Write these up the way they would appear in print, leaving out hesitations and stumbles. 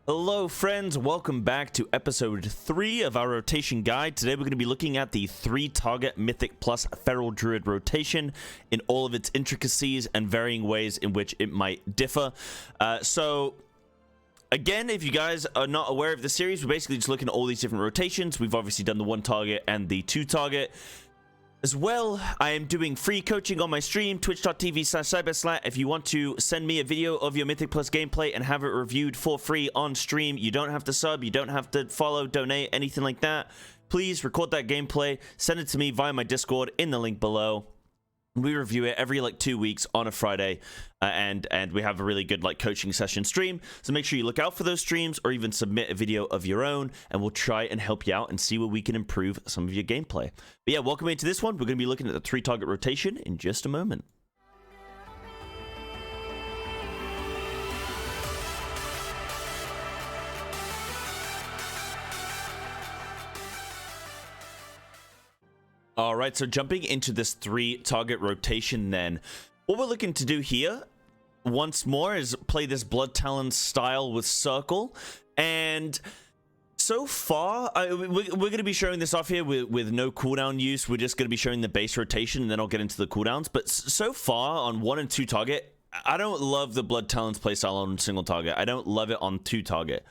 Hello friends, welcome back to episode 3 of our rotation guide. Today we're going to be looking at the 3-target Mythic plus Feral Druid rotation in all of its intricacies and varying ways in which it might differ. So again, if you guys are not aware of the series, we're basically just looking at all these different rotations. We've obviously done the 1-target and the 2-target. As well, I am doing free coaching on my stream, twitch.tv/Psybearslat. If you want to send me a video of your Mythic Plus gameplay and have it reviewed for free on stream, you don't have to sub, you don't have to follow, donate, anything like that. Please record that gameplay, send it to me via my Discord in the link below. We review it every 2 weeks on a Friday, and we have a really good coaching session stream. So make sure you look out for those streams, or even submit a video of your own, and we'll try and help you out and see where we can improve some of your gameplay. But yeah, welcome into this one. We're going to be looking at the 3-target rotation in just a moment. All right, so jumping into this 3-target rotation then, what we're looking to do here, once more, is play this Blood Talon style with Circle. And so far, we're going to be showing this off here with no cooldown use. We're just going to be showing the base rotation, and then I'll get into the cooldowns. But so far, on 1 and 2 target, I don't love the Blood Talon's playstyle on single target. I don't love it on 2 target.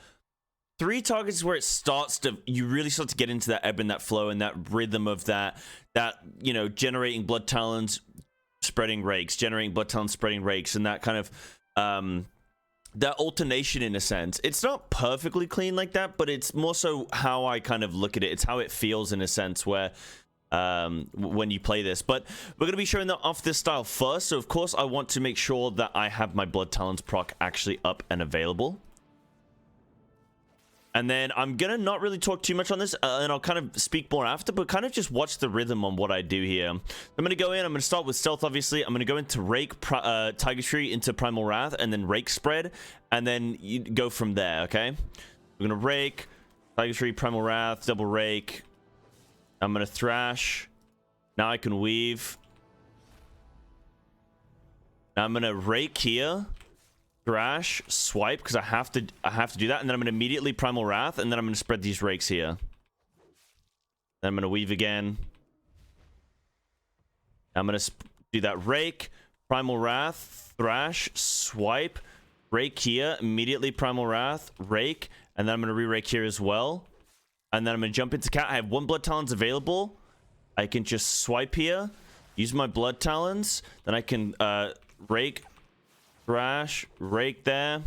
3 targets is where it starts to, you really start to get into that ebb and that flow and that rhythm of that generating Blood Talons, spreading rakes, generating Blood Talons, spreading rakes, and that kind of that alternation in a sense. It's not perfectly clean like that, but it's more so how I kind of look at it. It's how it feels in a sense where when you play this. But we're going to be showing that off this style first, so of course I want to make sure that I have my Blood Talons proc actually up and available. And then I'm going to not really talk too much on this, and I'll kind of speak more after, but kind of just watch the rhythm on what I do here. I'm going to go in, I'm going to start with Stealth, obviously. I'm going to go into Rake, Tiger's Tree into Primal Wrath, and then Rake Spread, and then you go from there, okay? We're going to Rake, Tiger's Tree, Primal Wrath, double Rake. I'm going to Thrash. Now I can Weave. Now I'm going to Rake here. Thrash, swipe, because I have to do that, and then I'm going to immediately Primal Wrath, and then I'm going to spread these rakes here. Then I'm going to Weave again. I'm going to do that Rake, Primal Wrath, Thrash, swipe, Rake here, immediately Primal Wrath, Rake, and then I'm going to re-Rake here as well. And then I'm going to jump into Cat. I have 1 Blood Talons available. I can just swipe here, use my Blood Talons, then I can Rake, Thrash, Rake there.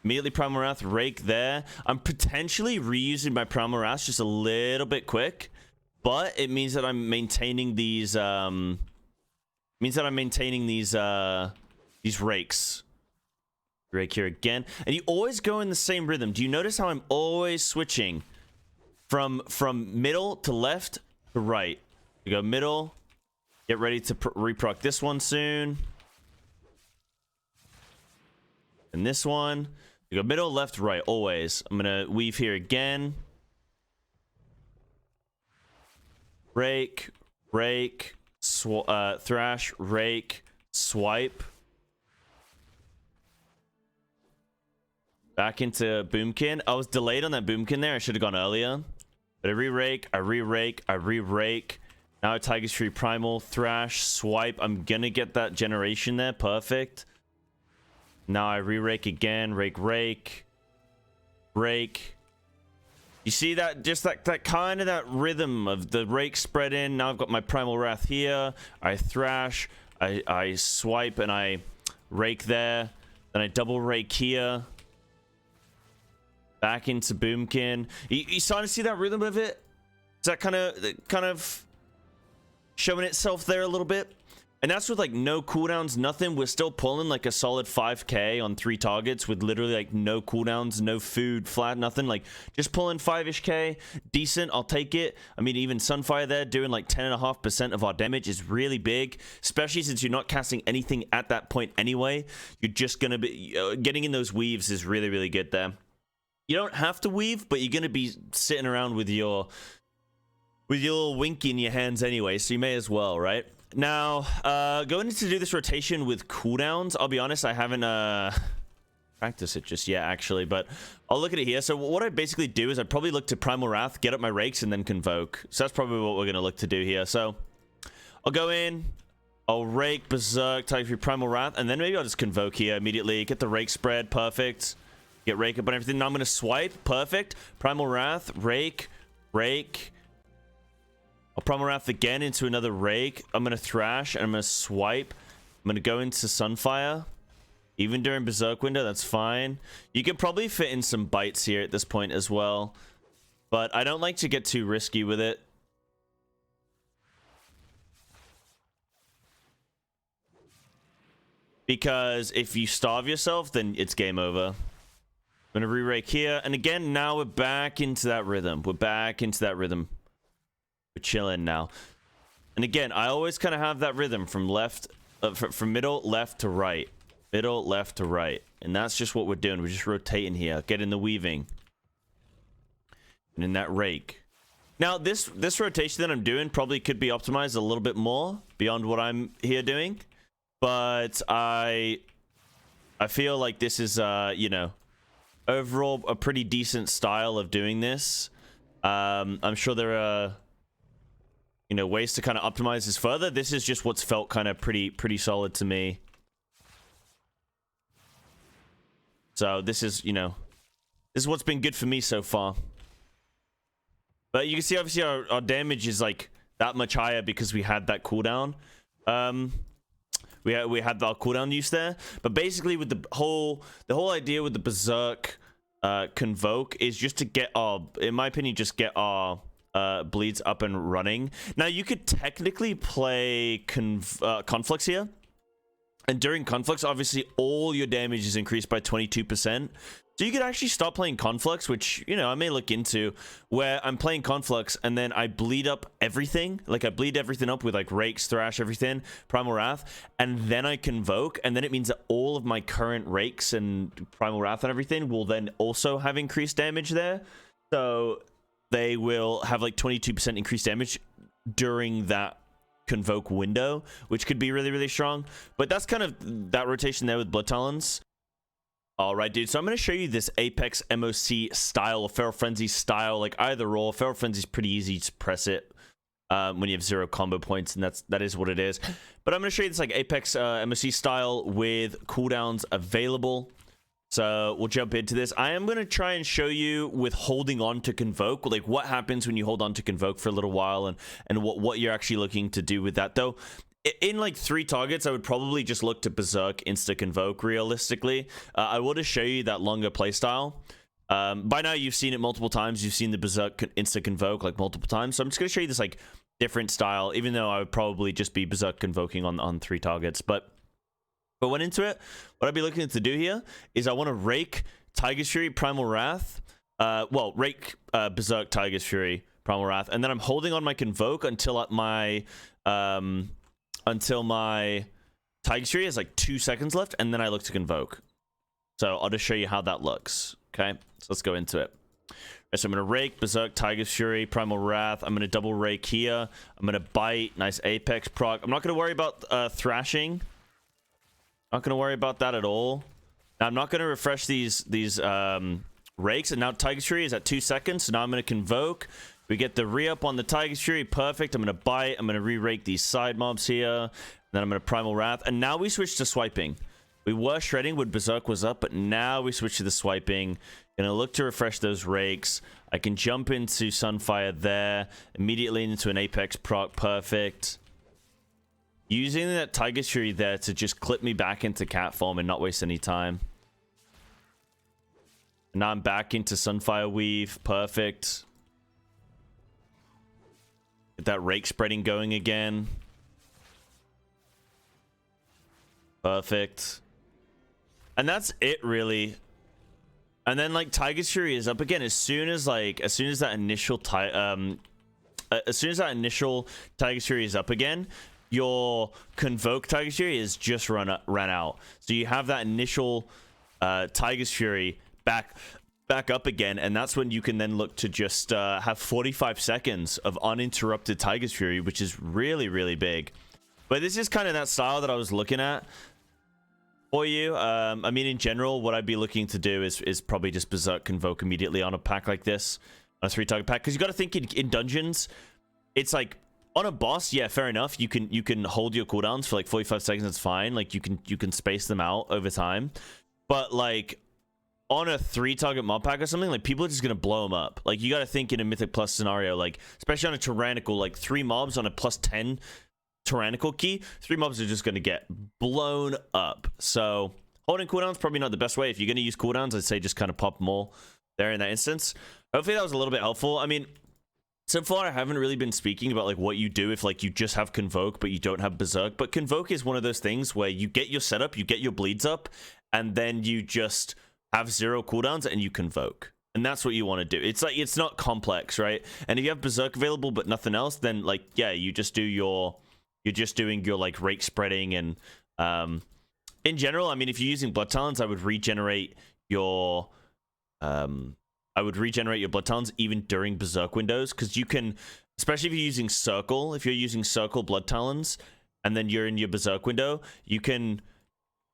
Immediately Primal Wrath, Rake there. I'm potentially reusing my Primal Wrath just a little bit quick, but it means that I'm maintaining these these rakes. Rake here again. And you always go in the same rhythm. Do you notice how I'm always switching from middle to left to right? You go middle, get ready to reproc this one soon. And this one, you go middle, left, right, always. I'm gonna Weave here again. Rake, Rake, Thrash, Rake, Swipe. Back into Boomkin. I was delayed on that Boomkin there. I should have gone earlier. But I re-Rake, I re-Rake, I re-Rake. Now Tiger's Tree Primal, Thrash, Swipe. I'm gonna get that generation there. Perfect. Now I re-Rake again, Rake, Rake, Rake. You see that, just that kind of that rhythm of the Rake spread in. Now I've got my Primal Wrath here. I Thrash, I swipe, and I Rake there. Then I double Rake here. Back into Boomkin. You starting to see that rhythm of it? Is that kind of showing itself there a little bit? And that's with no cooldowns, nothing. We're still pulling a solid 5k on 3 targets with literally no cooldowns, no food, flat, nothing. Just pulling 5-ish k, decent. I'll take it. I mean, even Sunfire there doing 10.5% of our damage is really big, especially since you're not casting anything at that point anyway. You're just gonna be getting in those weaves is really, really good there. You don't have to weave, but you're gonna be sitting around with your little winky in your hands anyway, so you may as well, right? Now, going to do this rotation with cooldowns, I'll be honest, I haven't practice it just yet, actually, but I'll look at it here. So what I basically do is I probably look to Primal Wrath, get up my rakes, and then Convoke. So that's probably what we're going to look to do here. So I'll go in, I'll rake, Berserk, Tiger Fury, Primal Wrath, and then maybe I'll just Convoke here immediately. Get the rake spread, perfect. Get rake up on everything. Now I'm going to swipe, perfect. Primal Wrath, rake, rake. I'll Primal Wrath again into another rake. I'm going to thrash, and I'm going to swipe. I'm going to go into Sunfire. Even during Berserk window, that's fine. You can probably fit in some bites here at this point as well. But I don't like to get too risky with it. Because if you starve yourself, then it's game over. I'm going to re-rake here. And again, now we're back into that rhythm. We're back into that rhythm. We're chilling now. And again, I always kind of have that rhythm from left, from middle, left to right. Middle, left to right. And that's just what we're doing. We're just rotating here. Getting the weaving. And in that rake. Now, this rotation that I'm doing probably could be optimized a little bit more beyond what I'm here doing. But I feel like this is, you know, overall a pretty decent style of doing this. I'm sure there are, you know, ways to kind of optimize this further. This is just what's felt kind of pretty solid to me. So this is, you know, this is what's been good for me so far. But you can see, obviously, our damage is, like, that much higher because we had that cooldown. We had our cooldown use there. But basically, with the whole idea with the Berserk Convoke is just to get our, in my opinion, just get our bleeds up and running. Now, you could technically play Conflux here. And during Conflux, obviously, all your damage is increased by 22%. So you could actually start playing Conflux, which, you know, I may look into, where I'm playing Conflux and then I bleed up everything. Like, I bleed everything up with, like, Rakes, Thrash, everything, Primal Wrath, and then I Convoke, and then it means that all of my current Rakes and Primal Wrath and everything will then also have increased damage there. So they will have, like, 22% increased damage during that Convoke window, which could be really strong. But that's kind of that rotation there with Blood Talons. All right, dude, so I'm going to show you this Apex MOC style, or Feral Frenzy style, like either or. Feral Frenzy is pretty easy to press it when you have 0 combo points, and that is what it is. But I'm going to show you this like Apex MOC style with cooldowns available. So we'll jump into this. I am going to try and show you with holding on to Convoke, like what happens when you hold on to Convoke for a little while, and what you're actually looking to do with that. Though, in like 3 targets, I would probably just look to Berserk Insta Convoke realistically. I will just show you that longer playstyle. By now, you've seen it multiple times. You've seen the Berserk Insta Convoke like multiple times. So I'm just going to show you this like different style, even though I would probably just be Berserk Convoking on 3 targets. But went into it, what I'd be looking to do here is I want to rake Tiger's Fury, Primal Wrath. Well, rake Berserk, Tiger's Fury, Primal Wrath, and then I'm holding on my Convoke until my Tiger's Fury has like 2 seconds left, and then I look to Convoke. So I'll just show you how that looks. Okay, so let's go into it. So I'm going to rake Berserk, Tiger's Fury, Primal Wrath. I'm going to double rake here. I'm going to bite, nice Apex proc. I'm not going to worry about thrashing. Not going to worry about that at all. Now, I'm not going to refresh these rakes. And now Tiger's Fury is at 2 seconds. So now I'm going to Convoke. We get the re-up on the Tiger's Fury. Perfect. I'm going to bite. I'm going to re-rake these side mobs here. And then I'm going to Primal Wrath. And now we switch to swiping. We were shredding when Berserk was up, but now we switch to the swiping. Going to look to refresh those rakes. I can jump into Sunfire there. Immediately into an Apex proc. Perfect. Using that Tiger's Fury there to just clip me back into cat form and not waste any time. And now I'm back into Sunfire Weave. Perfect. Get that rake spreading going again. Perfect. And that's it, really. And then, like, Tiger's Fury is up again as soon as that initial Tiger's Fury is up again. Your Convoke Tiger's Fury is just run out. So you have that initial Tiger's Fury back up again, and that's when you can then look to just have 45 seconds of uninterrupted Tiger's Fury, which is really big. But this is kind of that style that I was looking at for you. I mean, in general, what I'd be looking to do is probably just Berserk Convoke immediately on a pack like this, on a 3-target pack, because you got to think in dungeons, it's like on a boss, yeah, fair enough. You can hold your cooldowns for like 45 seconds. It's fine. Like you can space them out over time, but like on a 3-target mob pack or something, like people are just gonna blow them up. Like you got to think in a Mythic Plus scenario, like especially on a tyrannical, like 3 mobs on a +10 tyrannical key, 3 mobs are just gonna get blown up. So holding cooldowns probably not the best way. If you're gonna use cooldowns, I'd say just kind of pop them all there in that instance. Hopefully that was a little bit helpful. I mean, so far I haven't really been speaking about like what you do if like you just have Convoke but you don't have Berserk. But Convoke is one of those things where you get your setup, you get your bleeds up, and then you just have 0 cooldowns and you Convoke. And that's what you want to do. It's like, it's not complex, right? And if you have Berserk available but nothing else, then like, yeah, you just do your, you're just doing your like rake spreading. And in general, I mean, if you're using Blood Talons, I would regenerate your Blood Talons even during Berserk windows, because you can, especially if you're using Circle, if you're using Circle Blood Talons and then you're in your Berserk window, you can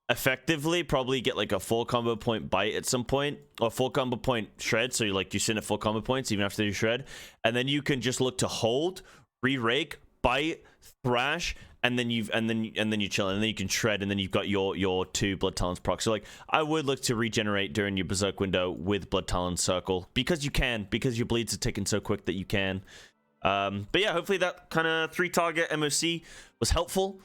effectively probably get like a 4 combo point bite at some point, or 4 combo point shred. So you're sitting at 4 combo points even after you shred, and then you can just look to hold, re-rake, bite, thrash, and then you chill, and then you can shred, and then you've got your 2 Blood Talons proc. So like I would look to regenerate during your Berserk window with Blood Talon Circle, because you can, because your bleeds are ticking so quick that you can. But yeah, hopefully that kind of 3-target MOC was helpful.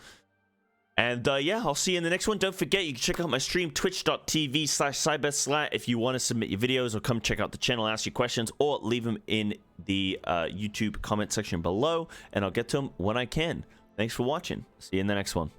And yeah, I'll see you in the next one. Don't forget, you can check out my stream, twitch.tv/Psybearslat, if you want to submit your videos or come check out the channel, ask your questions, or leave them in the YouTube comment section below, and I'll get to them when I can. Thanks for watching. See you in the next one.